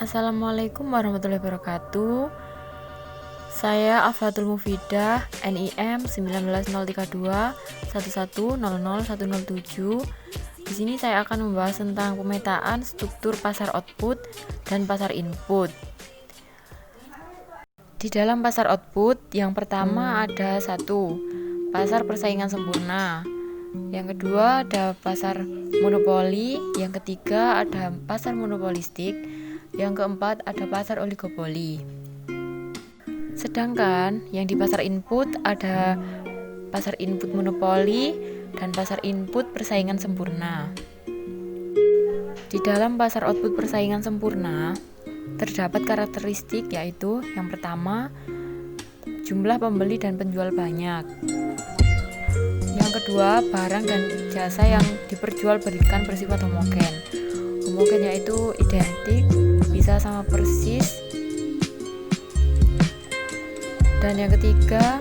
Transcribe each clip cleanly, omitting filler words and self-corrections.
Assalamualaikum warahmatullahi wabarakatuh. Saya Afatul Mufidah, NIM 19032 11000107. Di sini saya akan membahas tentang pemetaan struktur pasar output dan pasar input. Di dalam pasar output, yang pertama ada pasar persaingan sempurna. Yang kedua ada pasar monopoli, yang ketiga ada pasar monopolistik, yang keempat ada pasar oligopoli. Sedangkan yang di pasar input ada pasar input monopoli dan pasar input persaingan sempurna. Di dalam pasar output persaingan sempurna terdapat karakteristik, yaitu yang pertama, jumlah pembeli dan penjual banyak. Yang kedua, barang dan jasa yang diperjualbelikan bersifat homogen. Homogen yaitu identik, bisa sama persis. Dan yang ketiga,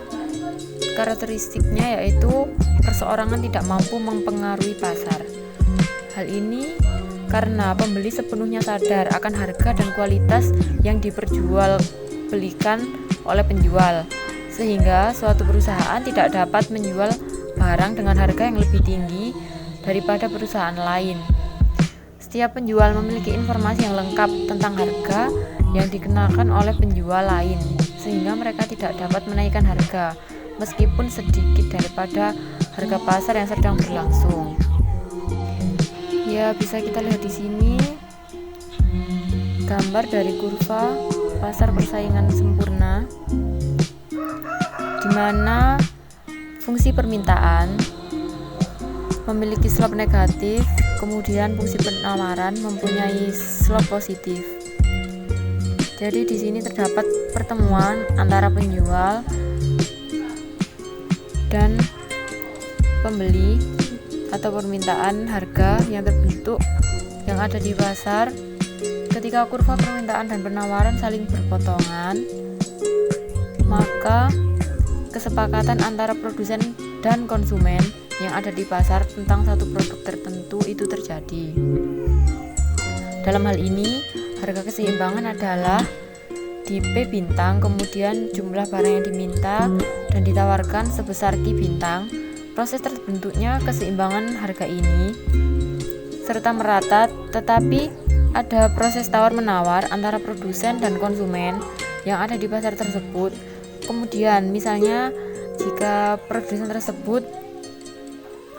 karakteristiknya yaitu perseorangan tidak mampu mempengaruhi pasar. Hal ini karena pembeli sepenuhnya sadar akan harga dan kualitas yang diperjualbelikan oleh penjual, sehingga suatu perusahaan tidak dapat menjual barang dengan harga yang lebih tinggi daripada perusahaan lain. Setiap penjual memiliki informasi yang lengkap tentang harga yang dikenakan oleh penjual lain, sehingga mereka tidak dapat menaikkan harga meskipun sedikit daripada harga pasar yang sedang berlangsung. Ya, bisa kita lihat di sini gambar dari kurva pasar persaingan sempurna, di mana fungsi permintaan memiliki slope negatif, kemudian fungsi penawaran mempunyai slope positif. Jadi di sini terdapat pertemuan antara penjual dan pembeli atau permintaan harga yang terbentuk yang ada di pasar. Ketika kurva permintaan dan penawaran saling berpotongan, maka kesepakatan antara produsen dan konsumen yang ada di pasar tentang satu produk tertentu itu terjadi. Dalam hal ini, harga keseimbangan adalah di P bintang, kemudian jumlah barang yang diminta dan ditawarkan sebesar Q bintang. Proses terbentuknya keseimbangan harga ini serta merata, tetapi ada proses tawar-menawar antara produsen dan konsumen yang ada di pasar tersebut. Kemudian misalnya jika produsen tersebut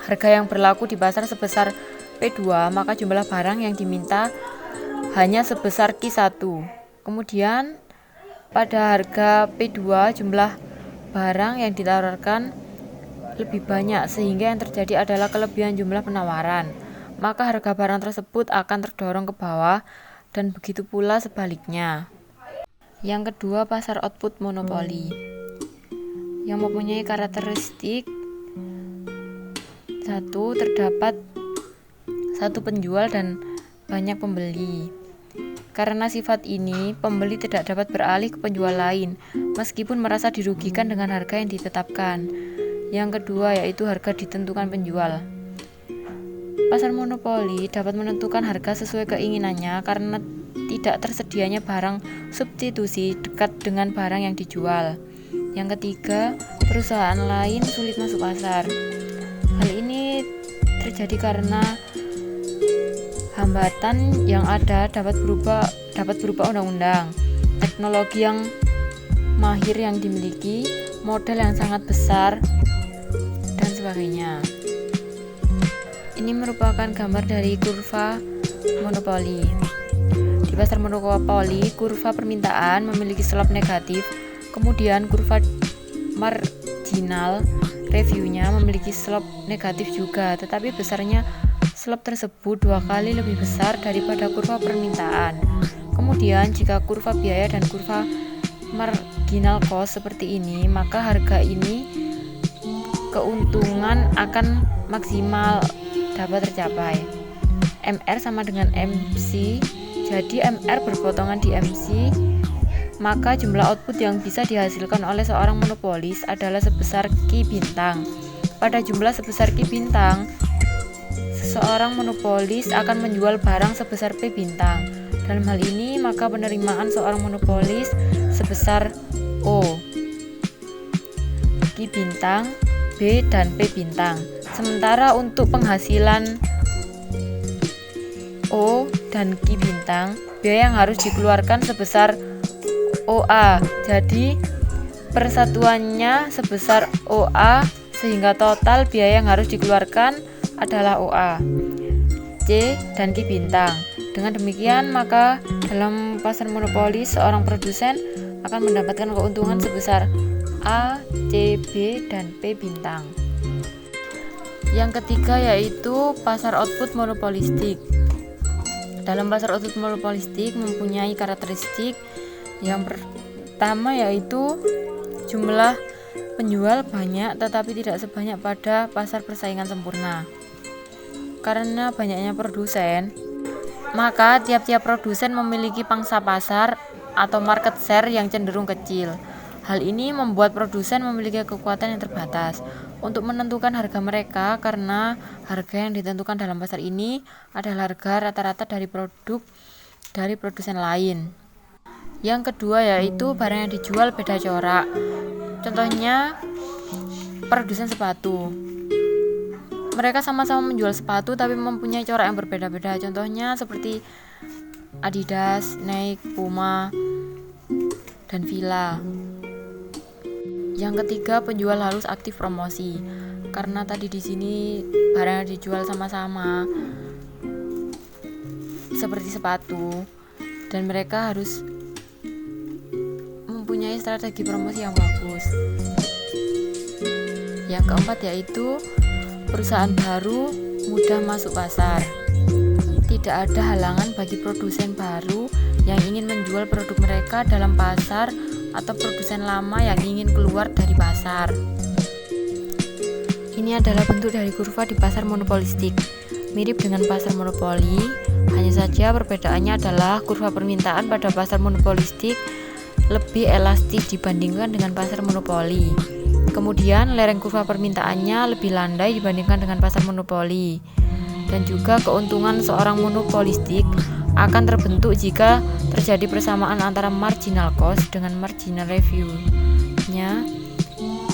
harga yang berlaku di pasar sebesar P2, maka jumlah barang yang diminta hanya sebesar Q1. Kemudian pada harga P2 jumlah barang yang ditawarkan lebih banyak, sehingga yang terjadi adalah kelebihan jumlah penawaran. Maka harga barang tersebut akan terdorong ke bawah, dan begitu pula sebaliknya. Yang kedua, pasar output monopoli yang mempunyai karakteristik satu, terdapat satu penjual dan banyak pembeli. Karena sifat ini, pembeli tidak dapat beralih ke penjual lain meskipun merasa dirugikan dengan harga yang ditetapkan. Yang kedua yaitu harga ditentukan penjual. Pasar monopoli dapat menentukan harga sesuai keinginannya karena tidak tersedianya barang substitusi dekat dengan barang yang dijual. Yang ketiga, perusahaan lain sulit masuk pasar. Hal ini terjadi karena hambatan yang ada dapat berupa undang-undang, teknologi yang mahir yang dimiliki, modal yang sangat besar, dan sebagainya. Ini merupakan gambar dari kurva monopoli. Di pasar monopoli, kurva permintaan memiliki slope negatif, kemudian kurva marginal reviewnya memiliki slope negatif juga, tetapi besarnya slope tersebut 2 kali lebih besar daripada kurva permintaan. Kemudian jika kurva biaya dan kurva marginal cost seperti ini, maka harga ini keuntungan akan maksimal dapat tercapai. MR sama dengan MC, jadi MR berpotongan di MC, maka jumlah output yang bisa dihasilkan oleh seorang monopolis adalah sebesar Q bintang. Pada jumlah sebesar Q bintang, seorang monopolis akan menjual barang sebesar P bintang, Dalam hal ini, maka penerimaan seorang monopolis sebesar O, Q bintang, B, dan P bintang. Sementara untuk penghasilan O dan Q bintang, biaya yang harus dikeluarkan sebesar OA. Jadi persatuannya sebesar OA, sehingga total biaya yang harus dikeluarkan adalah OA, C, dan Q bintang. Dengan demikian, maka dalam pasar monopoli seorang produsen akan mendapatkan keuntungan sebesar A, C, B, dan P bintang. Yang ketiga yaitu pasar output monopolistik. Dalam pasar output monopolistik mempunyai karakteristik yang pertama yaitu jumlah penjual banyak tetapi tidak sebanyak pada pasar persaingan sempurna. Karena banyaknya produsen, maka tiap-tiap produsen memiliki pangsa pasar atau market share yang cenderung kecil. Hal ini membuat produsen memiliki kekuatan yang terbatas untuk menentukan harga mereka, karena harga yang ditentukan dalam pasar ini adalah harga rata-rata dari produk dari produsen lain. Yang kedua yaitu barang yang dijual beda corak. Contohnya produsen sepatu. Mereka sama-sama menjual sepatu tapi mempunyai corak yang berbeda-beda. Contohnya seperti Adidas, Nike, Puma, dan Fila. Yang ketiga, penjual harus aktif promosi. Karena tadi di sini barang yang dijual sama-sama seperti sepatu, dan mereka harus mempunyai strategi promosi yang bagus. Yang keempat yaitu perusahaan baru mudah masuk pasar. Tidak ada halangan bagi produsen baru yang ingin menjual produk mereka dalam pasar atau produsen lama yang ingin keluar dari pasar. Ini adalah bentuk dari kurva di pasar monopolistik. Mirip dengan pasar monopoli, hanya saja perbedaannya adalah kurva permintaan pada pasar monopolistik lebih elastis dibandingkan dengan pasar monopoli. Kemudian lereng kurva permintaannya lebih landai dibandingkan dengan pasar monopoli. Dan juga keuntungan seorang monopolistik akan terbentuk jika terjadi persamaan antara marginal cost dengan marginal revenue-nya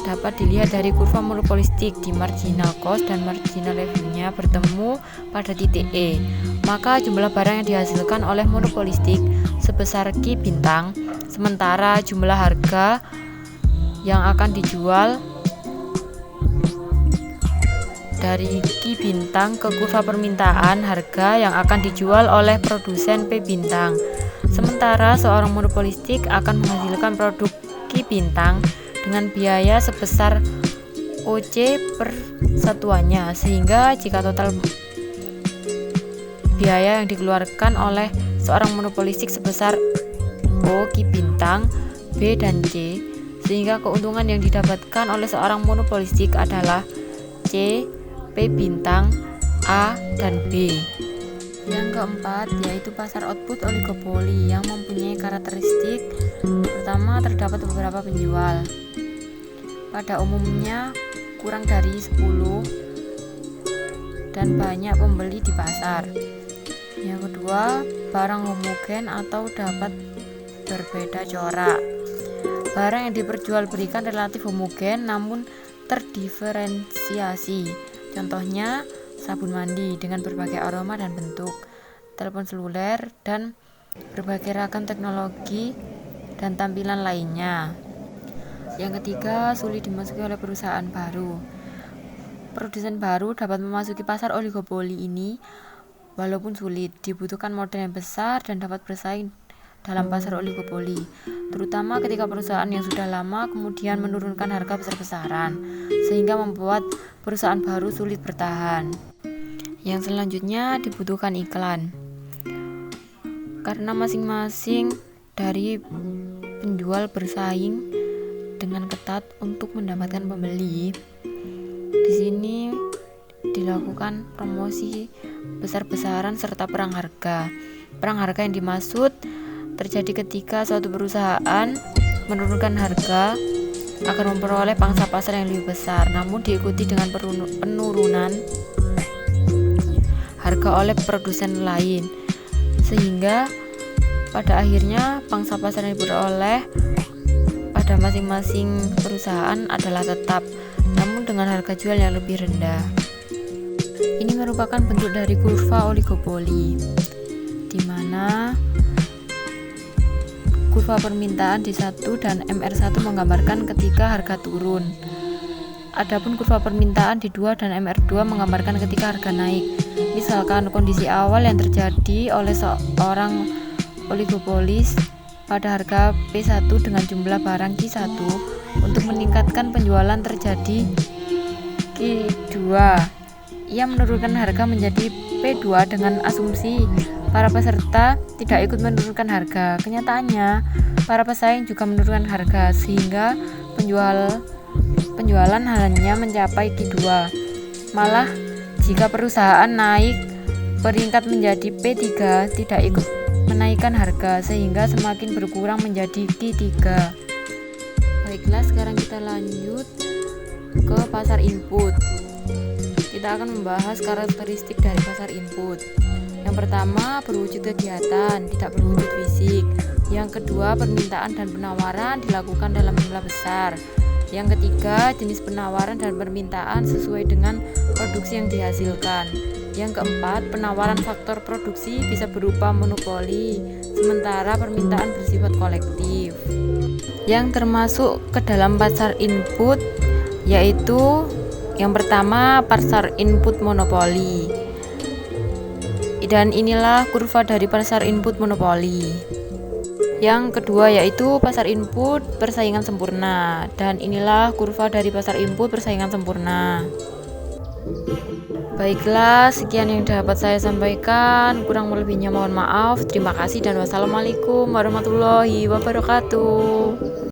dapat dilihat dari kurva monopolistik. Di marginal cost dan marginal revenue-nya bertemu pada titik E, maka jumlah barang yang dihasilkan oleh monopolistik sebesar Q bintang, sementara jumlah harga yang akan dijual dari Q bintang ke kurva permintaan harga yang akan dijual oleh produsen P bintang. Sementara seorang monopolistik akan menghasilkan produk Q bintang dengan biaya sebesar OC per satuannya, sehingga jika total biaya yang dikeluarkan oleh seorang monopolistik sebesar O, Q bintang, B, dan C, sehingga keuntungan yang didapatkan oleh seorang monopolistik adalah C, P bintang, A, dan B. Yang keempat yaitu pasar output oligopoli yang mempunyai karakteristik pertama, terdapat beberapa penjual, pada umumnya kurang dari 10, dan banyak pembeli di pasar. Yang kedua, barang homogen atau dapat berbeda corak. Barang yang diperjualbelikan relatif homogen namun terdiferensiasi. Contohnya sabun mandi dengan berbagai aroma dan bentuk, telepon seluler, dan berbagai ragam teknologi dan tampilan lainnya. Yang ketiga, sulit dimasuki oleh perusahaan baru. Produsen baru dapat memasuki pasar oligopoli ini walaupun sulit, dibutuhkan modal yang besar dan dapat bersaing dalam pasar oligopoli, terutama ketika perusahaan yang sudah lama kemudian menurunkan harga besar-besaran, sehingga membuat perusahaan baru sulit bertahan. Yang selanjutnya dibutuhkan iklan, karena masing-masing dari penjual bersaing dengan ketat untuk mendapatkan pembeli. Di sini dilakukan promosi besar-besaran serta perang harga. Perang harga yang dimaksud terjadi ketika suatu perusahaan menurunkan harga agar memperoleh pangsa pasar yang lebih besar, namun diikuti dengan penurunan harga oleh produsen lain, sehingga Pada akhirnya, pangsa pasar yang diperoleh pada masing-masing perusahaan adalah tetap, namun dengan harga jual yang lebih rendah. Ini merupakan bentuk dari kurva oligopoli, di mana kurva permintaan D1 dan MR1 menggambarkan ketika harga turun. Adapun kurva permintaan D2 dan MR2 menggambarkan ketika harga naik. Misalkan kondisi awal yang terjadi oleh seorang oligopolis pada harga P1 dengan jumlah barang Q1 untuk meningkatkan penjualan terjadi Q2. Ia menurunkan harga menjadi P2 dengan asumsi para peserta tidak ikut menurunkan harga. Kenyataannya, para pesaing juga menurunkan harga sehingga penjualan hanya mencapai Q2. Malah, jika perusahaan naik peringkat menjadi P3, tidak ikut menaikkan harga sehingga semakin berkurang menjadi Q3. Baiklah, sekarang kita lanjut ke pasar input. Kita akan membahas karakteristik dari pasar input. Yang pertama, berwujud kegiatan, tidak berwujud fisik. Yang kedua, permintaan dan penawaran dilakukan dalam jumlah besar. Yang ketiga, jenis penawaran dan permintaan sesuai dengan produksi yang dihasilkan. Yang keempat, penawaran faktor produksi bisa berupa monopoli, sementara permintaan bersifat kolektif. Yang termasuk ke dalam pasar input yaitu yang pertama, pasar input monopoli. Dan inilah kurva dari pasar input monopoli. Yang kedua yaitu pasar input persaingan sempurna. Dan inilah kurva dari pasar input persaingan sempurna. Baiklah, sekian yang dapat saya sampaikan. Kurang lebihnya mohon maaf. Terima kasih dan wassalamualaikum warahmatullahi wabarakatuh.